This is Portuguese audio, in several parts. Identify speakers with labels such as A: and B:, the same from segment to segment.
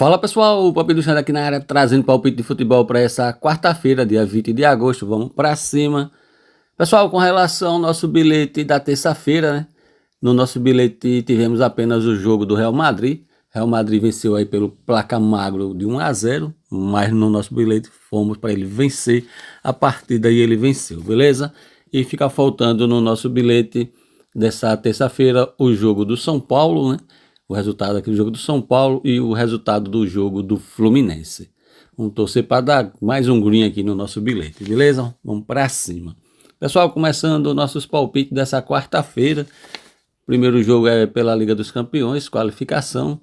A: Fala pessoal, o Palpite do Xande aqui na área, trazendo palpite de futebol para essa quarta-feira, dia 20 de agosto. Vamos para cima. Pessoal, com relação ao nosso bilhete da terça-feira, né? No nosso bilhete tivemos apenas o jogo do Real Madrid. Real Madrid venceu aí pelo placar magro de 1-0, mas no nosso bilhete fomos para ele vencer a partida e ele venceu, beleza? E fica faltando no nosso bilhete dessa terça-feira o jogo do São Paulo, né? O resultado aqui do jogo do São Paulo e o resultado do jogo do Fluminense. Vamos torcer para dar mais um green aqui no nosso bilhete, beleza? Vamos para cima. Pessoal, começando nossos palpites dessa quarta-feira. Primeiro jogo é pela Liga dos Campeões, qualificação.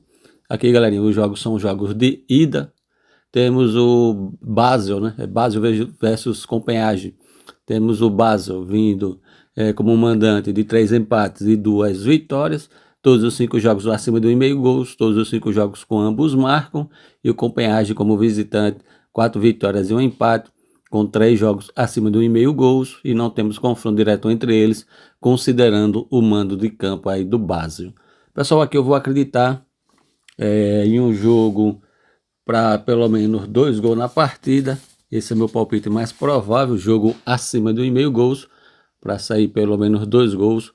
A: Aqui, galerinha, os jogos são jogos de ida. Temos o Basel, né? Basel versus Copenhague. Temos o Basel vindo como mandante de 3 empates e 2 vitórias. Todos os 5 jogos acima de 1,5 gols, todos os 5 jogos com ambos marcam, e o Copenhague como visitante, 4 vitórias e 1 empate, com 3 jogos acima de 1,5 gols, e não temos confronto direto entre eles, considerando o mando de campo aí do Basel. Pessoal, aqui eu vou acreditar em um jogo para pelo menos 2 gols na partida. Esse é meu palpite mais provável, jogo acima de 1,5 gols, para sair pelo menos 2 gols,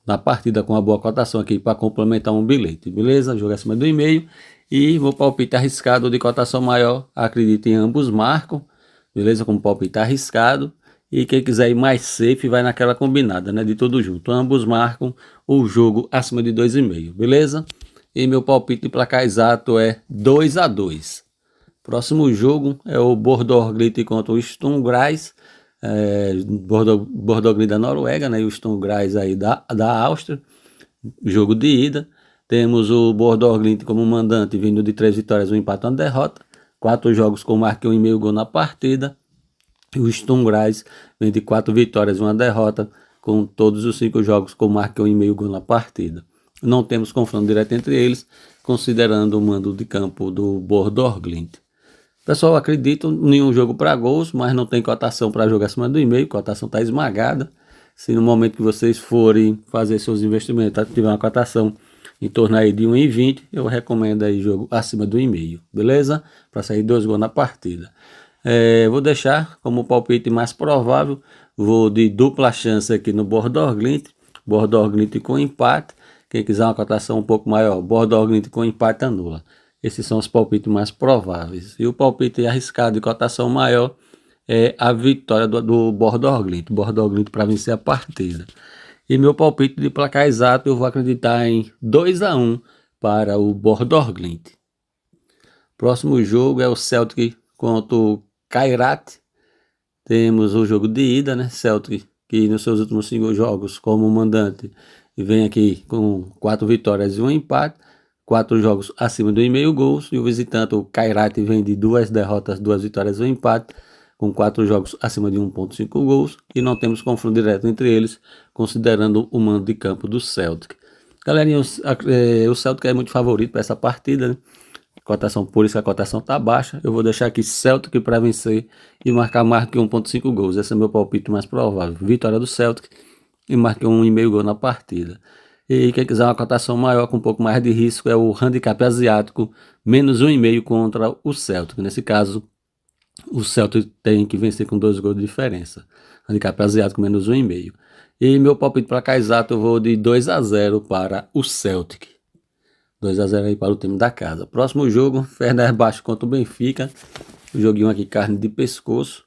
A: na partida com uma boa cotação aqui para complementar um bilhete, beleza? Jogo acima do 1,5 e vou palpite arriscado de cotação maior, acredito em ambos marcam, beleza? Com palpite arriscado, e quem quiser ir mais safe vai naquela combinada, né? De tudo junto, ambos marcam o jogo acima de 2,5, beleza? E meu palpite de placar exato é 2-2. Próximo jogo é o Bordeaux Glimt contra o Sturm Graz. Bordeaux Glimt da Noruega, né, e o Sturm Graz aí da Áustria, jogo de ida. Temos o Bordeaux Glimt como mandante, vindo de 3 vitórias, 1 empate e 1 derrota, 4 jogos com marca 1,5 gol na partida. E o Sturm Graz vem de 4 vitórias e 1 derrota, com todos os 5 jogos com marca 1,5 gol na partida. Não temos confronto direto entre eles, considerando o mando de campo do Bordeaux Glimt. Pessoal, acredito em um jogo para gols, mas não tem cotação para jogar acima do 1,5, cotação está esmagada. Se no momento que vocês forem fazer seus investimentos tiver uma cotação em torno aí de 1,20, eu recomendo aí jogo acima do 1,5, beleza? Para sair 2 gols na partida. Vou deixar como palpite mais provável, vou de dupla chance aqui no Bordeaux Glimt com empate. Quem quiser uma cotação um pouco maior, Bordeaux Glimt com empate anula. Esses são os palpites mais prováveis. E o palpite arriscado de cotação maior é a vitória do Bordeaux Glimt para vencer a partida. E meu palpite de placar exato, eu vou acreditar em 2-1 para o Bordeaux Glimt. Próximo jogo é o Celtic contra o Kairat. Temos o jogo de ida, né? Celtic, que nos seus últimos 5 jogos como mandante vem aqui com 4 vitórias e 1 empate. 4 jogos acima de 1,5 gols, e o visitante, o Kairat, vem de 2 derrotas, 2 vitórias e 1 empate, com 4 jogos acima de 1,5 gols, e não temos confronto direto entre eles, considerando o mando de campo do Celtic. Galerinha, o Celtic é muito favorito para essa partida, né? Cotação, por isso que a cotação está baixa. Eu vou deixar aqui Celtic para vencer e marcar mais que 1,5 gols. Esse é meu palpite mais provável. Vitória do Celtic e marque 1,5 gol na partida. E quem quiser uma cotação maior com um pouco mais de risco é o handicap asiático, menos 1,5 contra o Celtic. Nesse caso, o Celtic tem que vencer com 2 gols de diferença. Handicap asiático, menos 1,5. E meu palpite para cá exato, eu vou de 2-0 para o Celtic. 2-0 aí para o time da casa. Próximo jogo, Fenerbahçe contra o Benfica. O joguinho aqui, carne de pescoço.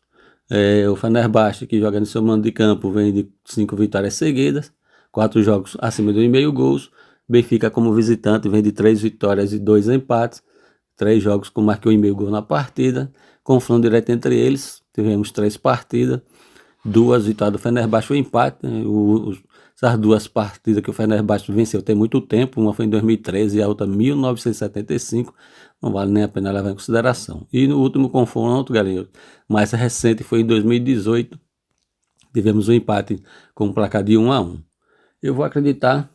A: O Fenerbahçe, que joga no seu mando de campo, vem de 5 vitórias seguidas. 4 jogos acima de 1,5 gols. Benfica como visitante vem de 3 vitórias e 2 empates. 3 jogos com marca 1,5 gol na partida. Confronto direto entre eles. Tivemos 3 partidas. 2 vitórias do Fenerbahçe e 1 empate. Né? Essas 2 partidas que o Fenerbahçe venceu tem muito tempo. Uma foi em 2013 e a outra em 1975. Não vale nem a pena levar em consideração. E no último confronto, galera, mais recente, foi em 2018. Tivemos um empate com um placar de 1-1. Eu vou acreditar,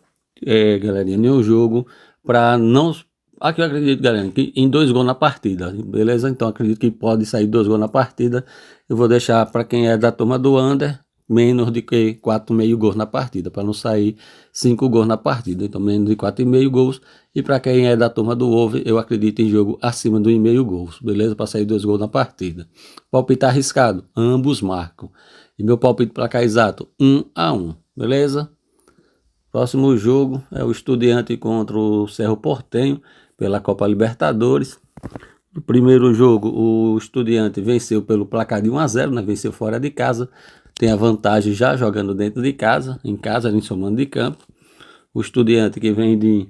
A: galerinha, em um jogo para não... Aqui eu acredito, galera, que em 2 gols na partida, beleza? Então acredito que pode sair 2 gols na partida. Eu vou deixar para quem é da turma do under, menos de que 4,5 gols na partida, para não sair 5 gols na partida. Então, menos de 4,5 gols. E para quem é da turma do over, eu acredito em jogo acima do 1,5 gols, beleza? Para sair 2 gols na partida. Palpite arriscado, ambos marcam. E meu palpite placar exato, 1-1, beleza? Próximo jogo é o Estudiante contra o Cerro Porteño pela Copa Libertadores. No primeiro jogo, o Estudiante venceu pelo placar de 1-0, né? Venceu fora de casa. Tem a vantagem já jogando dentro de casa, em casa, em seu mando de campo. O Estudiante que vem de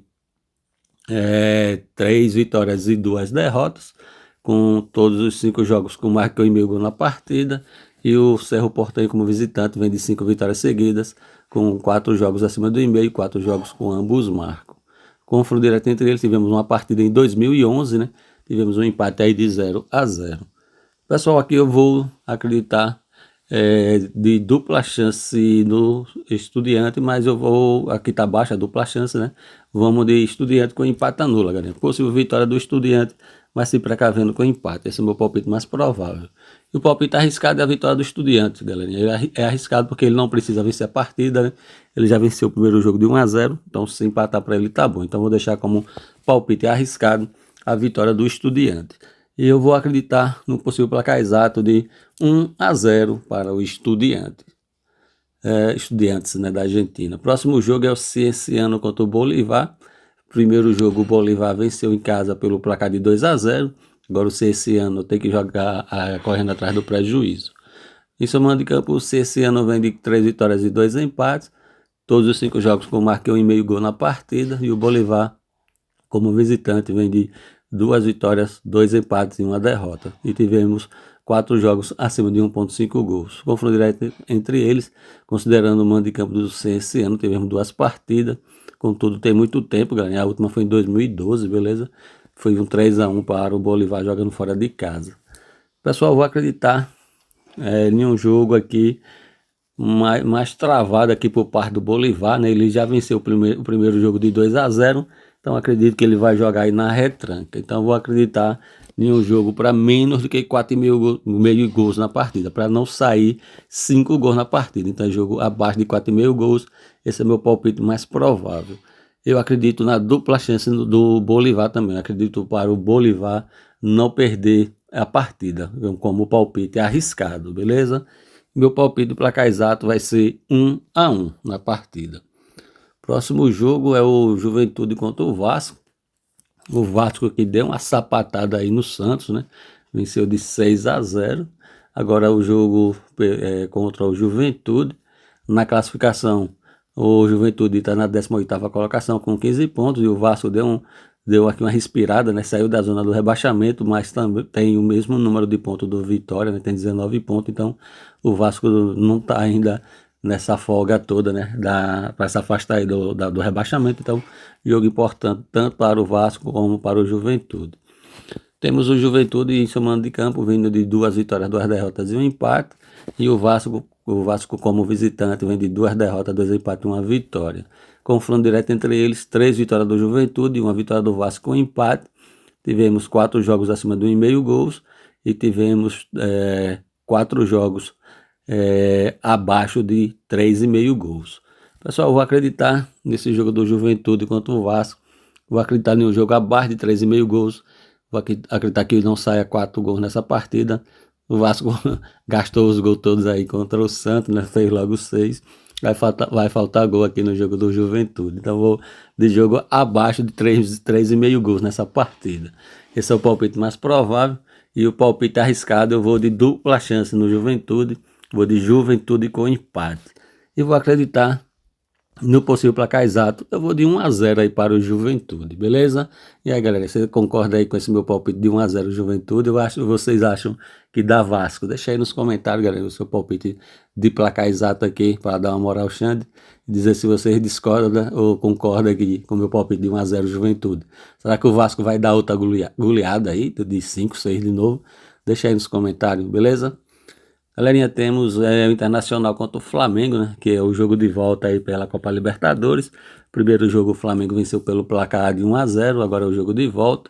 A: 3 vitórias e 2 derrotas, com todos os 5 jogos com mais que 1,5 gol na partida. E o Cerro Porteño, como visitante, vem de 5 vitórias seguidas, com 4 jogos acima do 1,5 e 4 jogos com ambos marcam. Confronto direto entre eles, tivemos uma partida em 2011, né? Tivemos um empate aí de 0-0. Pessoal, aqui eu vou acreditar de dupla chance no Estudiante, mas eu vou, aqui tá baixa a dupla chance, né? Vamos de Estudiante com empate anula, galera. Possível vitória do Estudiante, mas se precavendo com empate. Esse é o meu palpite mais provável. E o palpite arriscado é a vitória do Estudiante, galera. Ele é arriscado porque ele não precisa vencer a partida, né? Ele já venceu o primeiro jogo de 1-0, então se empatar para ele tá bom. Então vou deixar como palpite arriscado a vitória do Estudiante. E eu vou acreditar no possível placar exato de 1-0 para o Estudiante. Estudiantes, né, da Argentina. Próximo jogo é o Cienciano contra o Bolívar. Primeiro jogo, o Bolívar venceu em casa pelo placar de 2-0. Agora o Cienciano tem que jogar correndo atrás do prejuízo. Em seu mando de campo, o Cienciano vem de 3 vitórias e 2 empates. Todos os 5 jogos com marca 1,5 gol na partida. E o Bolívar, como visitante, vem de 2 vitórias, 2 empates e 1 derrota. E tivemos 4 jogos acima de 1,5 gols. Confronto direto entre eles, considerando o mando de campo do Cienciano, tivemos 2 partidas. Contudo, tem muito tempo, galera. A última foi em 2012, beleza? Foi um 3-1 para o Bolívar jogando fora de casa. Pessoal, vou acreditar em um jogo aqui mais travado aqui por parte do Bolívar, né? Ele já venceu o primeiro jogo de 2-0, então acredito que ele vai jogar aí na retranca. Então vou acreditar em um jogo para menos do que 4,5 gols na partida, para não sair 5 gols na partida. Então jogo abaixo de 4,5 gols, esse é meu palpite mais provável. Eu acredito na dupla chance do Bolívar também, acredito para o Bolívar não perder a partida, como palpite arriscado, beleza? Meu palpite do placar exato vai ser 1-1 na partida. Próximo jogo é o Juventude contra o Vasco. O Vasco que deu uma sapatada aí no Santos, né? Venceu de 6-0. Agora o jogo contra o Juventude. Na classificação, o Juventude está na 18ª colocação com 15 pontos. E o Vasco deu aqui uma respirada, né? Saiu da zona do rebaixamento, mas também tem o mesmo número de pontos do Vitória, né? Tem 19 pontos. Então o Vasco não está ainda nessa folga toda, né, para se afastar aí do rebaixamento. Então, jogo importante tanto para o Vasco como para o Juventude. Temos o Juventude em seu mando de campo vindo de 2 vitórias, 2 derrotas e 1 empate. E o Vasco como visitante vem de 2 derrotas, 2 empates e 1 vitória. Confronto direto entre eles, 3 vitórias do Juventude e 1 vitória do Vasco com empate. Tivemos 4 jogos acima do 1,5 gols e tivemos 4 jogos abaixo de 3,5 gols. Pessoal, eu vou acreditar nesse jogo do Juventude contra o Vasco. Vou acreditar em um jogo abaixo de 3,5 gols. Vou acreditar que não saia 4 gols nessa partida. O Vasco gastou os gols todos aí contra o Santos, né? Fez logo 6. Vai faltar gol aqui no jogo do Juventude. Então vou de jogo abaixo de 3,5 gols nessa partida. Esse é o palpite mais provável. E o palpite arriscado eu vou de dupla chance no Juventude. Vou de Juventude com empate. E vou acreditar no possível placar exato. Eu vou de 1-0 aí para o Juventude, beleza? E aí, galera, você concorda aí com esse meu palpite de 1-0 Juventude? Vocês acham que dá Vasco? Deixa aí nos comentários, galera, o seu palpite de placar exato aqui, para dar uma moral ao Xande. E dizer se vocês discordam ou concordam aqui com o meu palpite de 1-0 Juventude. Será que o Vasco vai dar outra goleada aí, de 5, 6 de novo? Deixa aí nos comentários, beleza? Galerinha, temos o Internacional contra o Flamengo, né? Que é o jogo de volta aí pela Copa Libertadores. Primeiro jogo o Flamengo venceu pelo placar de 1-0, agora é o jogo de volta.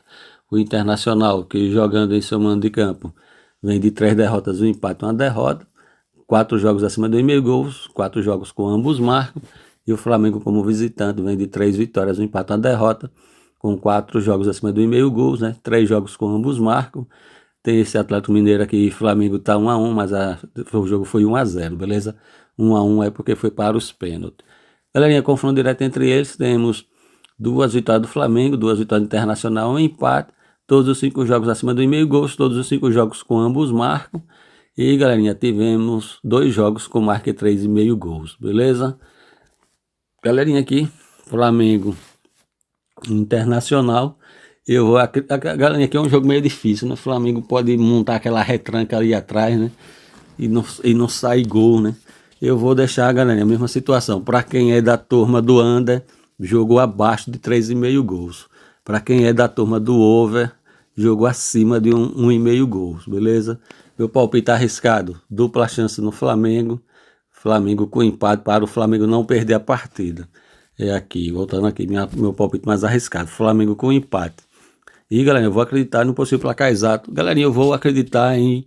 A: O Internacional, que jogando em seu mando de campo, vem de 3 derrotas, 1 empate e 1 derrota. 4 jogos acima de 1,5 gols, 4 jogos com ambos marcam. E o Flamengo, como visitante, vem de 3 vitórias, um empate, uma derrota, com 4 jogos acima de 1,5 gols, né? 3 jogos com ambos marcam. Tem esse Atlético Mineiro aqui, Flamengo tá 1-1, mas o jogo foi 1-0, beleza? 1-1 é porque foi para os pênaltis. Galerinha, confronto direto entre eles, temos 2 vitórias do Flamengo, 2 vitórias do Internacional, um empate, todos os 5 jogos acima do 1,5 gols, todos os 5 jogos com ambos marcam. E, galerinha, tivemos 2 jogos com marca 3,5 gols, beleza? Galerinha aqui, Flamengo Internacional. Galerinha, aqui é um jogo meio difícil, né? O Flamengo pode montar aquela retranca ali atrás, né? E não sai gol, né? Eu vou deixar, galera, a mesma situação. Para quem é da turma do under, jogou abaixo de 3,5 gols. Para quem é da turma do over, jogou acima de 1,5 gols, beleza? Meu palpite arriscado, dupla chance no Flamengo. Flamengo com empate para o Flamengo não perder a partida. É aqui, voltando aqui, meu palpite mais arriscado. Flamengo com empate. E, galera, eu vou acreditar no possível placar exato. Galerinha, eu vou acreditar em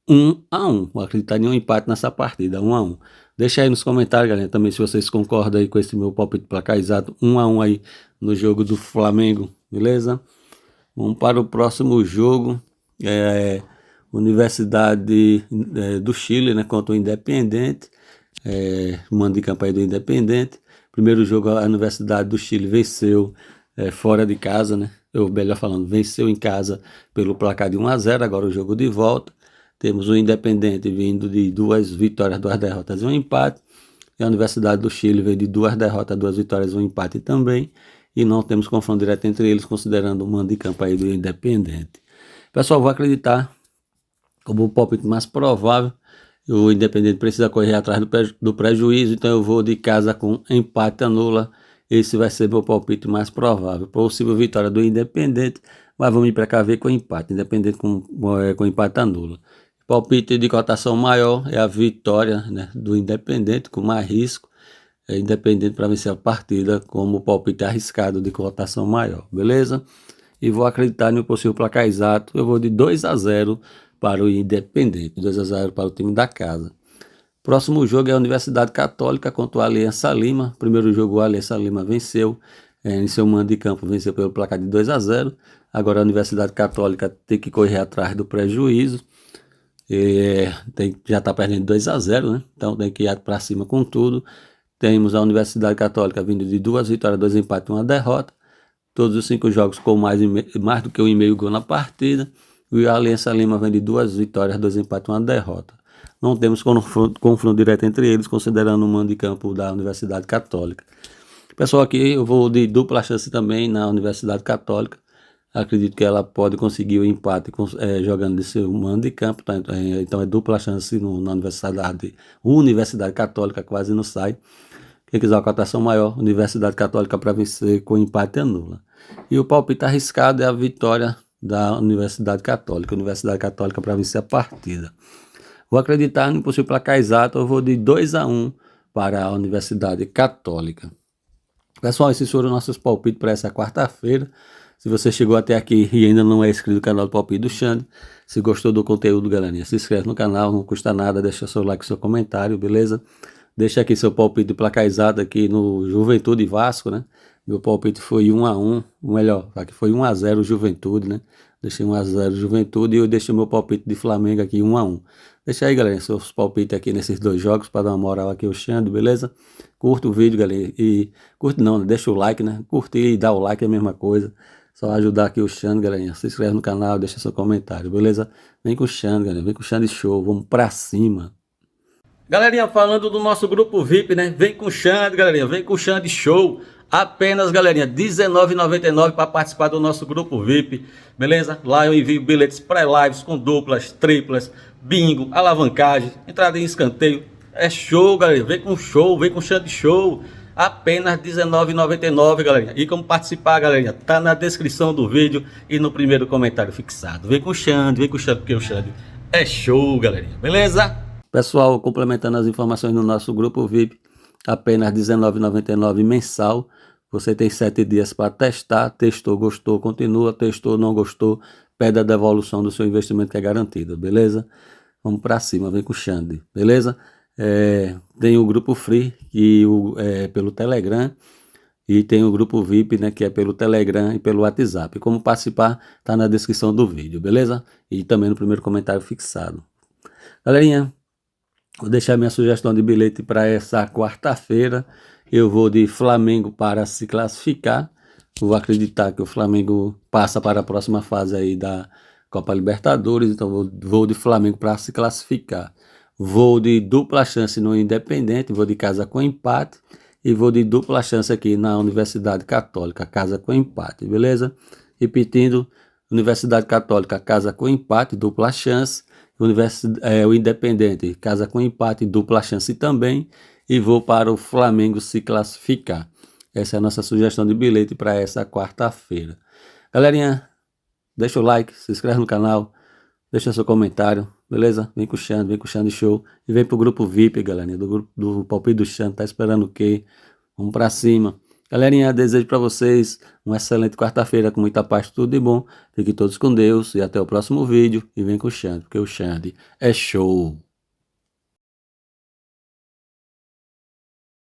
A: 1-1. Vou acreditar em um empate nessa partida, 1-1. Deixa aí nos comentários, galera, também se vocês concordam aí com esse meu palpite placar exato, 1-1 aí no jogo do Flamengo, beleza? Vamos para o próximo jogo, Universidade do Chile, né, contra o Independente, mando de campanha do Independente. Primeiro jogo, a Universidade do Chile venceu fora de casa, né? Ou melhor falando, venceu em casa pelo placar de 1-0, agora o jogo de volta. Temos o Independente vindo de 2 vitórias, 2 derrotas e um empate. E a Universidade do Chile veio de 2 derrotas, 2 vitórias e um empate também. E não temos confronto direto entre eles, considerando o mando de campo aí do Independente. Pessoal, vou acreditar como o palpite mais provável. O Independente precisa correr atrás do prejuízo, então eu vou de casa com empate anula. Esse vai ser meu palpite mais provável. Possível vitória do Independente, mas vamos me precaver com empate. Independente com empate anula. Palpite de cotação maior é a vitória, né, do Independente, com mais risco. Independente para vencer a partida, como palpite arriscado de cotação maior, beleza? E vou acreditar no possível placar exato. Eu vou de 2-0 para o Independente, 2-0 para o time da casa. Próximo jogo é a Universidade Católica contra o Aliança Lima. Primeiro jogo, o Aliança Lima venceu, em seu mando de campo venceu pelo placar de 2-0. Agora a Universidade Católica tem que correr atrás do prejuízo. Já está perdendo 2-0, né? Então tem que ir para cima com tudo. Temos a Universidade Católica vindo de 2 vitórias, 2 empates e uma derrota. Todos os 5 jogos com mais do que 1,5 gol na partida. E a Aliança Lima vem de 2 vitórias, 2 empates e uma derrota. Não temos confronto direto entre eles, considerando o mando de campo da Universidade Católica. Pessoal, aqui eu vou de dupla chance também na Universidade Católica. Acredito que ela pode conseguir o empate jogando de seu mando de campo. Tá? Então é dupla chance na Universidade Católica, quase não sai. Quem quiser a cotação maior, Universidade Católica para vencer com empate anula. E o palpite arriscado é a vitória da Universidade Católica. Universidade Católica para vencer a partida. Vou acreditar no possível placar exato, eu vou de 2-1 para a Universidade Católica. Pessoal, esses foram nossos palpites para essa quarta-feira. Se você chegou até aqui e ainda não é inscrito no canal do Palpite do Xande, se gostou do conteúdo, galerinha, se inscreve no canal, não custa nada, deixa seu like, seu comentário, beleza? Deixa aqui seu palpite de placar exato aqui no Juventude Vasco, né? Meu palpite foi 1-1, melhor, aqui foi 1-0 Juventude, né? Deixei 1-0 Juventude e eu deixei meu palpite de Flamengo aqui 1-1. Deixa aí, galera, seus palpites aqui nesses 2 jogos para dar uma moral aqui ao Xande, beleza? Curta o vídeo, galera, e curte não, né? Deixa o like, né? Curtir e dar o like é a mesma coisa. Só ajudar aqui o Xande, galerinha. Se inscreve no canal, deixa seu comentário, beleza? Vem com o Xande, galera. Vem com o Xande Show. Vamos pra cima. Galerinha, falando do nosso grupo VIP, né? Vem com o Xande, galerinha. Vem com o Xande Show. Apenas, galerinha, R$19,99 para participar do nosso grupo VIP, beleza? Lá eu envio bilhetes pré-lives com duplas, triplas, bingo, alavancagem, entrada em escanteio. É show, galera. Vem com show, vem com Xande Show. Apenas R$19,99, galerinha. E como participar, galerinha, tá na descrição do vídeo e no primeiro comentário fixado. Vem com o Xande, porque o Xande é show, galerinha. Beleza? Pessoal, complementando as informações no nosso grupo VIP, apenas R$19,99 mensal. Você tem 7 dias para testar. Testou, gostou, continua. Testou, não gostou, pede a devolução do seu investimento que é garantido, beleza? vamos pra cima, vem com o Xande, beleza? Tem o grupo Free, que é pelo Telegram, e tem o grupo VIP, né, que é pelo Telegram e pelo WhatsApp. Como participar, tá na descrição do vídeo, beleza? E também no primeiro comentário fixado. Galerinha, vou deixar minha sugestão de bilhete para essa quarta-feira. Eu vou de Flamengo para se classificar. Vou acreditar que o Flamengo passa para a próxima fase aí da Copa Libertadores. Então vou de Flamengo para se classificar. Vou de dupla chance no Independente. Vou de casa com empate. E vou de dupla chance aqui na Universidade Católica, casa com empate, beleza? Repetindo, Universidade Católica, casa com empate, dupla chance. O Independente, casa com empate, dupla chance também. E vou para o Flamengo se classificar. Essa é a nossa sugestão de bilhete para essa quarta-feira. Galerinha, deixa o like, se inscreve no canal, deixa seu comentário, beleza? Vem com o Xande Show. E vem pro grupo VIP, galerinha, do Palpite do Xande. Tá esperando o quê? Vamos pra cima. Galerinha, desejo para vocês uma excelente quarta-feira com muita paz, tudo de bom. Fiquem todos com Deus e até o próximo vídeo. E vem com o Xande, porque o Xande é show.